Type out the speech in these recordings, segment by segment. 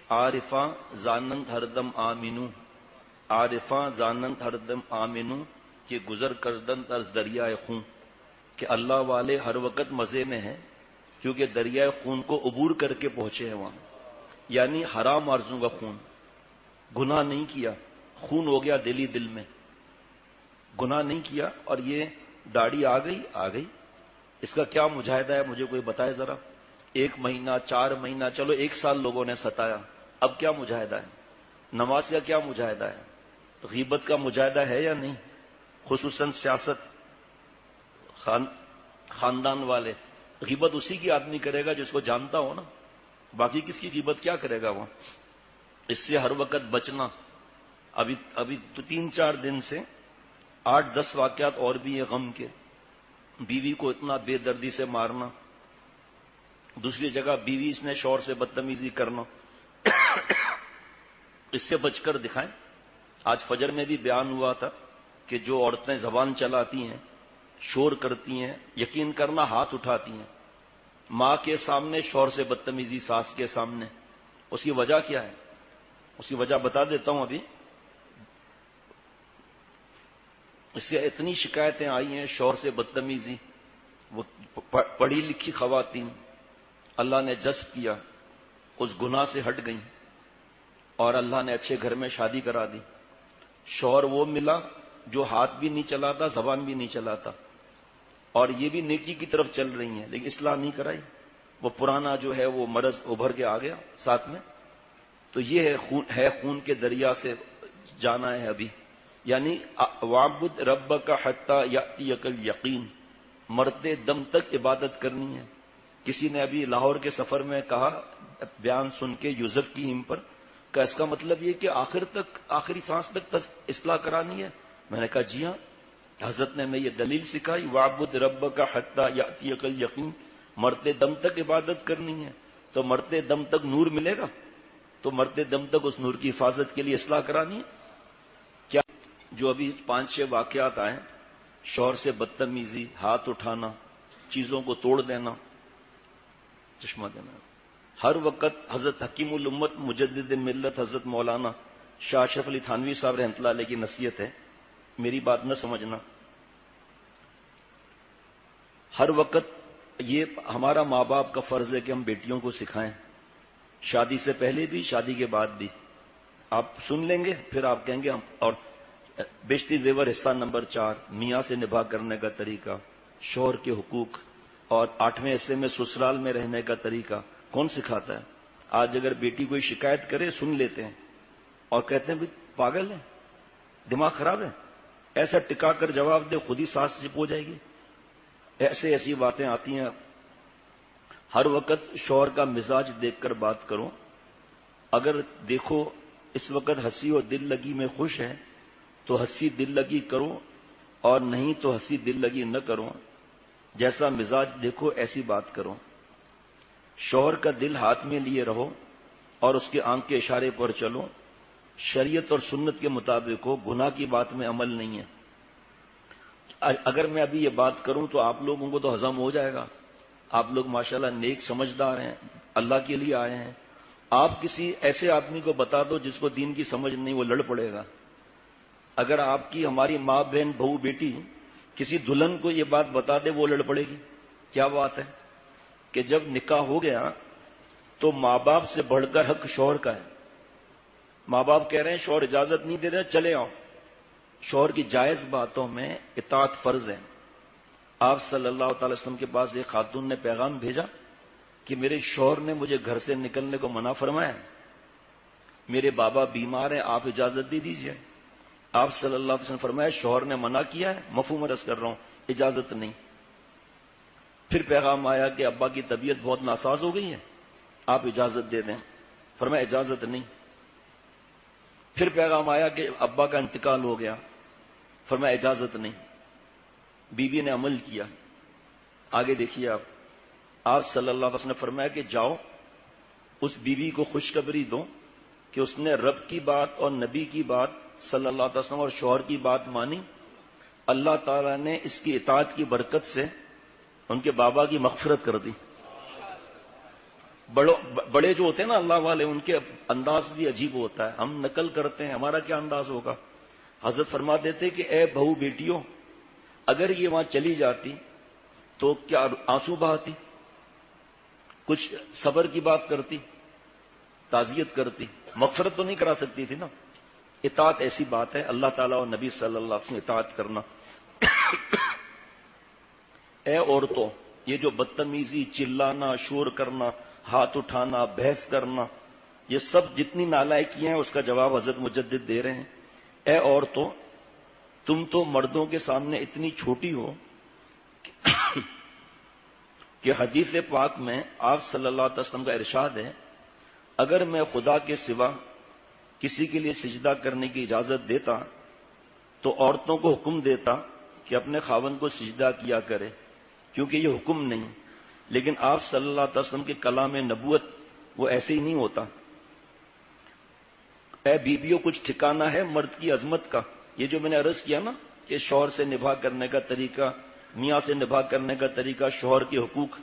عارفاں زانند ہردم آمینو، عارفاں زانند ہردم آمینو کہ گزر کردند از دریائے خون، کہ اللہ والے ہر وقت مزے میں ہیں کیونکہ دریائے خون کو عبور کر کے پہنچے ہیں وہاں، یعنی حرام آرزوں کا خون، گناہ نہیں کیا، خون ہو گیا دل ہی دل میں، گناہ نہیں کیا، اور یہ داڑھی آ گئی، اس کا کیا مجاہدہ ہے مجھے کوئی بتائے ذرا؟ 1 مہینہ 4 مہینہ چلو 1 سال لوگوں نے ستایا، اب کیا مجاہدہ ہے؟ نماز کا کیا مجاہدہ ہے؟ غیبت کا مجاہدہ ہے یا نہیں؟ خصوصاً سیاست، خاندان والے، غیبت اسی کی آدمی کرے گا جس کو جانتا ہو نا، باقی کس کی غیبت کیا کرے گا وہ؟ اس سے ہر وقت بچنا۔ ابھی تو 3-4 دن سے 8-10 واقعات اور بھی ہیں غم کے، بیوی کو اتنا بے دردی سے مارنا، دوسری جگہ بیوی اس نے شوہر سے بدتمیزی کرنا، اس سے بچ کر دکھائیں۔ آج فجر میں بھی بیان ہوا تھا کہ جو عورتیں زبان چلاتی ہیں، شور کرتی ہیں، یقین کرنا ہاتھ اٹھاتی ہیں ماں کے سامنے، شوہر سے بدتمیزی ساس کے سامنے، اس کی وجہ کیا ہے؟ اس کی وجہ بتا دیتا ہوں ابھی۔ اس سے اتنی شکایتیں آئی ہیں شوہر سے بدتمیزی، وہ پڑھی لکھی خواتین اللہ نے جذب کیا، اس گناہ سے ہٹ گئیں اور اللہ نے اچھے گھر میں شادی کرا دی۔ شوہر وہ ملا جو ہاتھ بھی نہیں چلاتا، زبان بھی نہیں چلاتا، اور یہ بھی نیکی کی طرف چل رہی ہیں لیکن اصلاح نہیں کرائی، وہ پرانا جو ہے وہ مرض ابھر کے آ گیا ساتھ میں۔ تو یہ ہے خون کے دریا سے جانا ہے ابھی، یعنی وَاعْبُدْ رَبَّكَ حَتَّى يَأْتِيَكَ الْيَقِينُ، مرتے دم تک عبادت کرنی ہے۔ کسی نے ابھی لاہور کے سفر میں کہا، بیان سن کے یوزرکیم پر، کہ اس کا مطلب یہ کہ آخری سانس تک اصلاح کرانی ہے؟ میں نے کہا جی ہاں، حضرت نے ہمیں یہ دلیل سکھائی، وَاعْبُدْ رَبَّكَ حَتَّى يَأْتِيَكَ الْيَقِينُ، مرتے دم تک عبادت کرنی ہے۔ تو مرتے دم تک نور ملے گا، تو مرتے دم تک اس نور کی حفاظت کے لیے اصلاح کرانی ہے۔ کیا جو ابھی 5-6 واقعات آئے، شوہر سے بدتمیزی، ہاتھ اٹھانا، چیزوں کو توڑ دینا، چشمہ دینا، ہر وقت حضرت حکیم الامت مجدد ملت حضرت مولانا شاہ اشرف علی تھانوی صاحب رحمۃ اللہ علیہ کی نصیحت ہے، میری بات نہ سمجھنا، ہر وقت یہ ہمارا ماں باپ کا فرض ہے کہ ہم بیٹیوں کو سکھائیں، شادی سے پہلے بھی، شادی کے بعد بھی۔ آپ سن لیں گے پھر آپ کہیں گے ہم۔ اور بیشتی زیور حصہ نمبر 4، میاں سے نباہ کرنے کا طریقہ، شوہر کے حقوق، اور 8ویں حصے میں سسرال میں رہنے کا طریقہ کون سکھاتا ہے؟ آج اگر بیٹی کوئی شکایت کرے سن لیتے ہیں اور کہتے ہیں بھئی پاگل ہے، دماغ خراب ہے، ایسا ٹکا کر جواب دے خود ہی سانس چپ ہو جائے گی، ایسی باتیں آتی ہیں۔ ہر وقت شوہر کا مزاج دیکھ کر بات کرو، اگر دیکھو اس وقت ہنسی اور دل لگی میں خوش ہے تو ہنسی دل لگی کرو، اور نہیں تو ہنسی دل لگی نہ کرو، جیسا مزاج دیکھو ایسی بات کرو۔ شوہر کا دل ہاتھ میں لیے رہو اور اس کے آنکھ کے اشارے پر چلو، شریعت اور سنت کے مطابق ہو، گناہ کی بات میں عمل نہیں ہے۔ اگر میں ابھی یہ بات کروں تو آپ لوگوں کو تو ہضم ہو جائے گا، آپ لوگ ماشاءاللہ نیک سمجھدار ہیں، اللہ کے لیے آئے ہیں۔ آپ کسی ایسے آدمی کو بتا دو جس کو دین کی سمجھ نہیں، وہ لڑ پڑے گا۔ اگر آپ کی ہماری ماں بہن بہو بیٹی کسی دلہن کو یہ بات بتا دے، وہ لڑ پڑے گی۔ کیا بات ہے کہ جب نکاح ہو گیا تو ماں باپ سے بڑھ کر حق شوہر کا ہے۔ ماں باپ کہہ رہے ہیں شوہر اجازت نہیں دے رہے، چلے آؤ، شوہر کی جائز باتوں میں اطاعت فرض ہے۔ آپ صلی اللہ تعالی وسلم کے پاس ایک خاتون نے پیغام بھیجا کہ میرے شوہر نے مجھے گھر سے نکلنے کو منع فرمایا، میرے بابا بیمار ہیں، آپ اجازت دے دیجئے۔ آپ صلی اللہ علیہ وسلم فرمایا شوہر نے منع کیا ہے، مفہوم عرض کر رہا ہوں، اجازت نہیں۔ پھر پیغام آیا کہ ابا کی طبیعت بہت ناساز ہو گئی ہے، آپ اجازت دے دیں، فرمایا اجازت نہیں۔ پھر پیغام آیا کہ ابا کا انتقال ہو گیا، فرمایا اجازت نہیں۔ بیوی نے عمل کیا۔ آگے دیکھیے آپ صلی اللہ علیہ وسلم نے فرمایا کہ جاؤ اس بیوی کو خوشخبری دو کہ اس نے رب کی بات اور نبی کی بات صلی اللہ علیہ وسلم اور شوہر کی بات مانی، اللہ تعالیٰ نے اس کی اطاعت کی برکت سے ان کے بابا کی مغفرت کر دی۔ بڑے جو ہوتے ہیں نا اللہ والے، ان کے انداز بھی عجیب ہوتا ہے. ہم نقل کرتے ہیں، ہمارا کیا انداز ہوگا. حضرت فرما دیتے کہ اے بہو بیٹیوں، اگر یہ وہاں چلی جاتی تو کیا آنسو بہاتی، کچھ صبر کی بات کرتی، تعزیت کرتی، مغفرت تو نہیں کرا سکتی تھی نا. اطاعت ایسی بات ہے، اللہ تعالیٰ اور نبی صلی اللہ علیہ وسلم اطاعت کرنا. اے عورتوں، یہ جو بدتمیزی، چلانا، شور کرنا، ہاتھ اٹھانا، بحث کرنا، یہ سب جتنی نالائکیاں ہیں اس کا جواب حضرت مجدد دے رہے ہیں. اے عورتوں، تم تو مردوں کے سامنے اتنی چھوٹی ہو کہ حدیث پاک میں آپ صلی اللہ علیہ وسلم کا ارشاد ہے، اگر میں خدا کے سوا کسی کے لیے سجدہ کرنے کی اجازت دیتا تو عورتوں کو حکم دیتا کہ اپنے خاوند کو سجدہ کیا کرے، کیونکہ یہ حکم نہیں. لیکن آپ صلی اللہ علیہ وسلم کے کلام نبوت وہ ایسے ہی نہیں ہوتا. اے بیویوں، کچھ ٹھکانہ ہے مرد کی عظمت کا. یہ جو میں نے عرض کیا نا کہ شوہر سے نبھا کرنے کا طریقہ، میاں سے نبھا کرنے کا طریقہ، شوہر کے حقوق،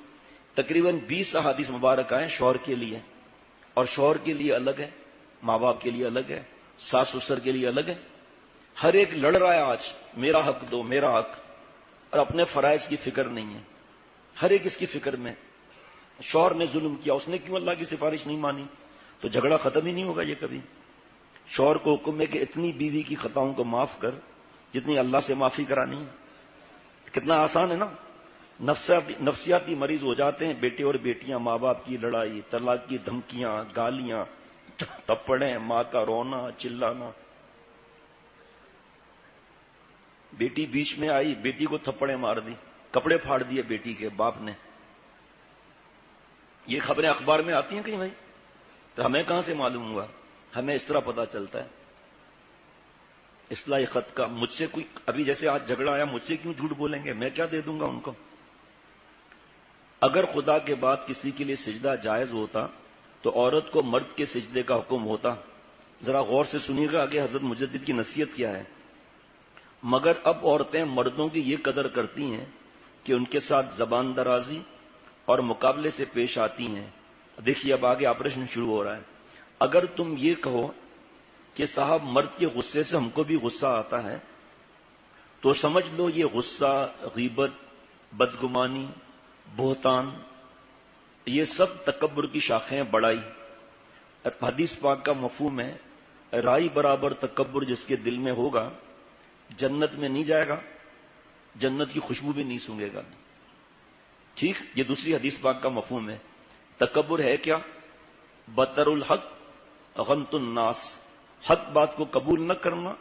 تقریباً 20 احادیث مبارکہ ہیں شوہر کے لیے. اور شوہر کے لیے الگ ہے، ماں باپ کے لیے الگ ہے، ساس سسر کے لیے الگ ہے. ہر ایک لڑ رہا ہے آج، میرا حق دو، میرا حق، اور اپنے فرائض کی فکر نہیں ہے. ہر ایک اس کی فکر میں. شوہر نے ظلم کیا، اس نے کیوں اللہ کی سفارش نہیں مانی، تو جھگڑا ختم ہی نہیں ہوگا یہ کبھی. شوہر کو حکم ہے کہ اتنی بیوی کی خطاؤں کو معاف کر جتنی اللہ سے معافی کرانی ہے. کتنا آسان ہے نا. نفسیاتی مریض ہو جاتے ہیں بیٹے اور بیٹیاں، ماں باپ کی لڑائی، طلاق کی دھمکیاں، گالیاں، تپڑیں، ماں کا رونا، چلانا. بیٹی بیچ میں آئی، بیٹی کو تھپڑیں مار دی، کپڑے پھاڑ دیے بیٹی کے باپ نے. یہ خبریں اخبار میں آتی ہیں کہیں بھائی؟ تو ہمیں کہاں سے معلوم ہوا؟ ہمیں اس طرح پتا چلتا ہے. اصلاح خط کا مجھ سے کوئی، ابھی جیسے آج جھگڑا آیا، مجھ سے کیوں جھوٹ بولیں گے؟ میں کیا دے دوں گا ان کو؟ اگر خدا کے بعد کسی کے لیے سجدہ جائز ہوتا تو عورت کو مرد کے سجدے کا حکم ہوتا. ذرا غور سے سنیے گا آگے حضرت مجدد کی نصیحت کیا ہے. مگر اب عورتیں مردوں کی یہ قدر کرتی ہیں کہ ان کے ساتھ زبان درازی اور مقابلے سے پیش آتی ہیں. دیکھیے اب آگے آپریشن شروع ہو رہا ہے. اگر تم یہ کہو کہ صاحب مرد کے غصے سے ہم کو بھی غصہ آتا ہے، تو سمجھ لو یہ غصہ، غیبت، بدگمانی، بہتان، یہ سب تکبر کی شاخیں، بڑائی. حدیث پاک کا مفہوم ہے، رائی برابر تکبر جس کے دل میں ہوگا جنت میں نہیں جائے گا، جنت کی خوشبو بھی نہیں سونگے گا. ٹھیک، یہ دوسری حدیث پاک کا مفہوم ہے. تکبر ہے کیا؟ بطر الحق غمت الناس، حق بات کو قبول نہ کرنا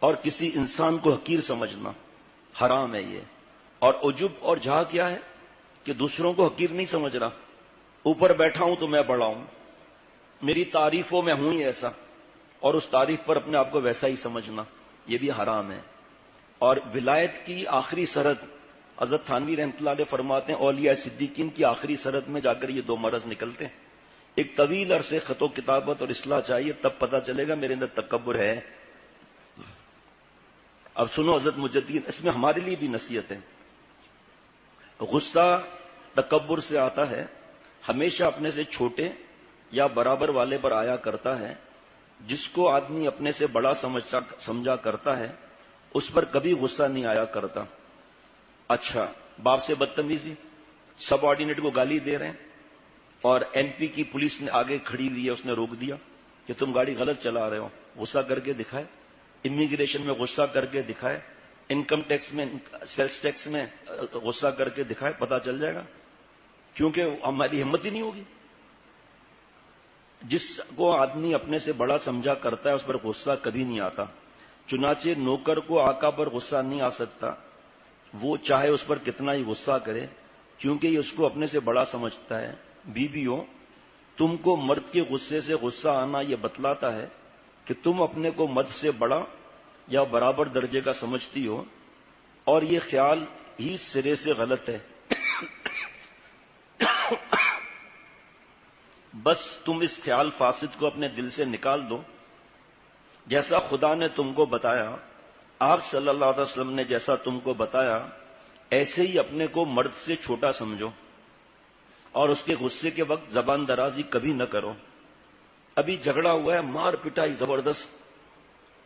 اور کسی انسان کو حقیر سمجھنا، حرام ہے یہ. اور عجب اور جہا کیا ہے کہ دوسروں کو حقیر نہیں سمجھ رہا، اوپر بیٹھا ہوں تو میں بڑا ہوں، میری تعریفوں میں ہوں ہی ایسا، اور اس تعریف پر اپنے آپ کو ویسا ہی سمجھنا، یہ بھی حرام ہے. اور ولایت کی آخری سرحد، حضرت تھانوی رحمۃ اللہ علیہ فرماتے ہیں اولیاء صدیقین کی آخری سرحد میں جا کر یہ دو مرض نکلتے ہیں. ایک طویل عرصے خط و کتابت اور اصلاح چاہیے، تب پتہ چلے گا میرے اندر تکبر ہے. اب سنو حضرت مجدد، اس میں ہمارے لیے بھی نصیحت ہے. غصہ تکبر سے آتا ہے، ہمیشہ اپنے سے چھوٹے یا برابر والے پر آیا کرتا ہے. جس کو آدمی اپنے سے بڑا سمجھا کرتا ہے اس پر کبھی غصہ نہیں آیا کرتا. اچھا، باپ سے بدتمیزی، سب آرڈینیٹ کو گالی دے رہے ہیں اور ایم پی کی پولیس نے آگے کھڑی ہوئی ہے، اس نے روک دیا کہ تم گاڑی غلط چلا رہے ہو، غصہ کر کے دکھائے. امیگریشن میں غصہ کر کے دکھائے، انکم ٹیکس میں، سیلس ٹیکس میں غصہ کر کے دکھائے، پتا چل جائے گا. کیونکہ ہماری ہمت ہی نہیں ہوگی. جس کو آدمی اپنے سے بڑا سمجھا کرتا ہے اس پر غصہ کبھی نہیں آتا. چنانچہ نوکر کو آقا پر غصہ نہیں آ سکتا، وہ چاہے اس پر کتنا ہی غصہ کرے، کیونکہ یہ اس کو اپنے سے بڑا سمجھتا ہے. بیویوں، تم کو مرد کے غصے سے غصہ آنا یہ بتلاتا ہے کہ تم اپنے کو مرد سے بڑا یا برابر درجے کا سمجھتی ہو، اور یہ خیال ہی سرے سے غلط ہے. بس تم اس خیال فاسد کو اپنے دل سے نکال دو. جیسا خدا نے تم کو بتایا، آپ صلی اللہ علیہ وسلم نے جیسا تم کو بتایا، ایسے ہی اپنے کو مرد سے چھوٹا سمجھو. اور اس کے غصے کے وقت زبان درازی کبھی نہ کرو. ابھی جھگڑا ہوا ہے، مار پٹائی زبردست.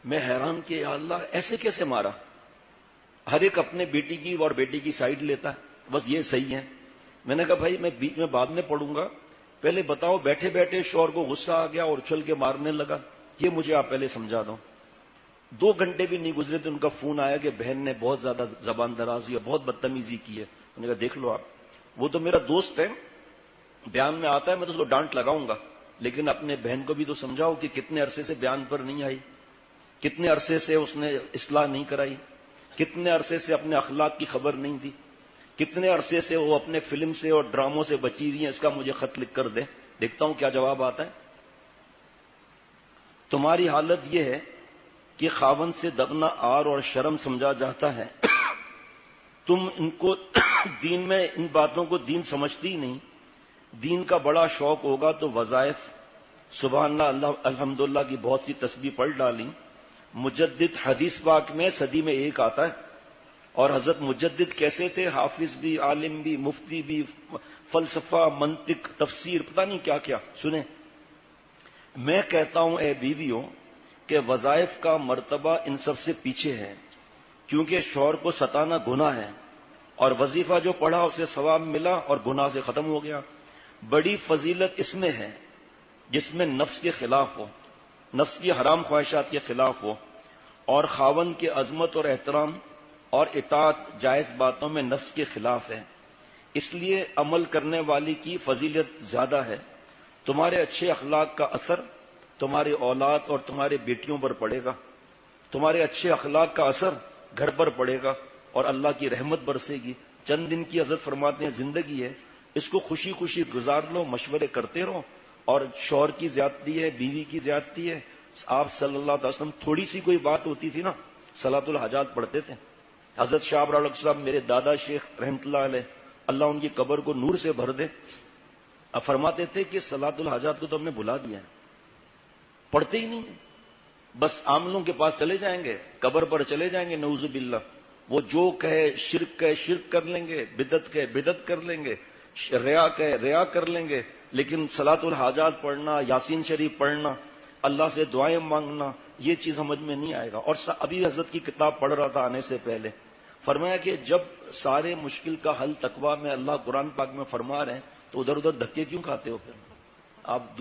میں حیران کہ یا اللہ ایسے کیسے مارا؟ ہر ایک اپنے بیٹی کی اور بیٹی کی سائڈ لیتا ہے، بس یہ صحیح ہے. میں نے کہا بھائی میں بیچ میں بعد میں پڑھوں گا، پہلے بتاؤ بیٹھے بیٹھے شوہر کو غصہ آ گیا اور اچھل کے مارنے لگا، یہ مجھے آپ پہلے سمجھا دو. 2 گھنٹے بھی نہیں گزرے تو ان کا فون آیا کہ بہن نے بہت زیادہ زبان درازی اور بہت بدتمیزی کی ہے. میں نے کہا دیکھ لو آپ، وہ تو میرا دوست ہے، بیان میں آتا ہے میں تو اس کو ڈانٹ لگاؤں گا، لیکن اپنے بہن کو بھی تو سمجھاؤ کہ کتنے عرصے سے بیان پر نہیں آئی، کتنے عرصے سے اس نے اصلاح نہیں کرائی، کتنے عرصے سے اپنے اخلاق کی خبر نہیں دی، کتنے عرصے سے وہ اپنے فلم سے اور ڈراموں سے بچی ہوئی ہیں. اس کا مجھے خط لکھ کر دے، دیکھتا ہوں کیا جواب آتا ہے. تمہاری حالت یہ ہے کہ خاوند سے دبنا آر اور شرم سمجھا جاتا ہے. تم ان کو دین میں ان باتوں کو دین سمجھتی ہی نہیں. دین کا بڑا شوق ہوگا تو وظائف سبحان اللہ الحمدللہ کی بہت سی تسبیح پڑھ ڈالی. مجدد حدیث پاک میں صدی میں ایک آتا ہے، اور حضرت مجدد کیسے تھے؟ حافظ بھی، عالم بھی، مفتی بھی، فلسفہ، منطق، تفسیر، پتہ نہیں کیا کیا. سنیں، میں کہتا ہوں اے بیویوں کہ وظائف کا مرتبہ ان سب سے پیچھے ہے، کیونکہ شوہر کو ستانا گناہ ہے، اور وظیفہ جو پڑھا اسے ثواب ملا اور گناہ سے ختم ہو گیا. بڑی فضیلت اس میں ہے جس میں نفس کے خلاف ہو، نفس کی حرام خواہشات کے خلاف ہو، اور خاوند کے عظمت اور احترام اور اطاعت جائز باتوں میں نفس کے خلاف ہے. اس لیے عمل کرنے والی کی فضیلت زیادہ ہے. تمہارے اچھے اخلاق کا اثر تمہاری اولاد اور تمہارے بیٹیوں پر پڑے گا. تمہارے اچھے اخلاق کا اثر گھر پر پڑے گا اور اللہ کی رحمت برسے گی. چند دن کی حضرت فرماتے ہیں زندگی ہے، اس کو خوشی خوشی گزار لو، مشورے کرتے رہو. اور شوہر کی زیادتی ہے، بیوی کی زیادتی ہے. آپ صلی اللہ علیہ وسلم تھوڑی سی کوئی بات ہوتی تھی نا، صلاۃ الحاجات پڑھتے تھے. حضرت شاہ ابرار صاحب میرے دادا شیخ رحمۃ اللہ علیہ، اللہ ان کی قبر کو نور سے بھر دے، اب فرماتے تھے کہ صلاۃ الحاجات کو تو ہم نے بھلا دیا ہے، پڑھتے ہی نہیں. بس عاملوں کے پاس چلے جائیں گے، قبر پر چلے جائیں گے، نعوذ باللہ. وہ جو کہے شرک کر لیں گے، بدعت کہے بدعت کر لیں گے، ریا کہے ریا کر لیں گے. لیکن صلاۃ الحاجات پڑھنا، یاسین شریف پڑھنا، اللہ سے دعائیں مانگنا، یہ چیز سمجھ میں نہیں آئے گا. اور ابھی حضرت کی کتاب پڑھ رہا تھا آنے سے پہلے، فرمایا کہ جب سارے مشکل کا حل تقویٰ میں اللہ قرآن پاک میں فرما رہے ہیں تو ادھر ادھر دھکے کیوں کھاتے ہو؟ پھر آپ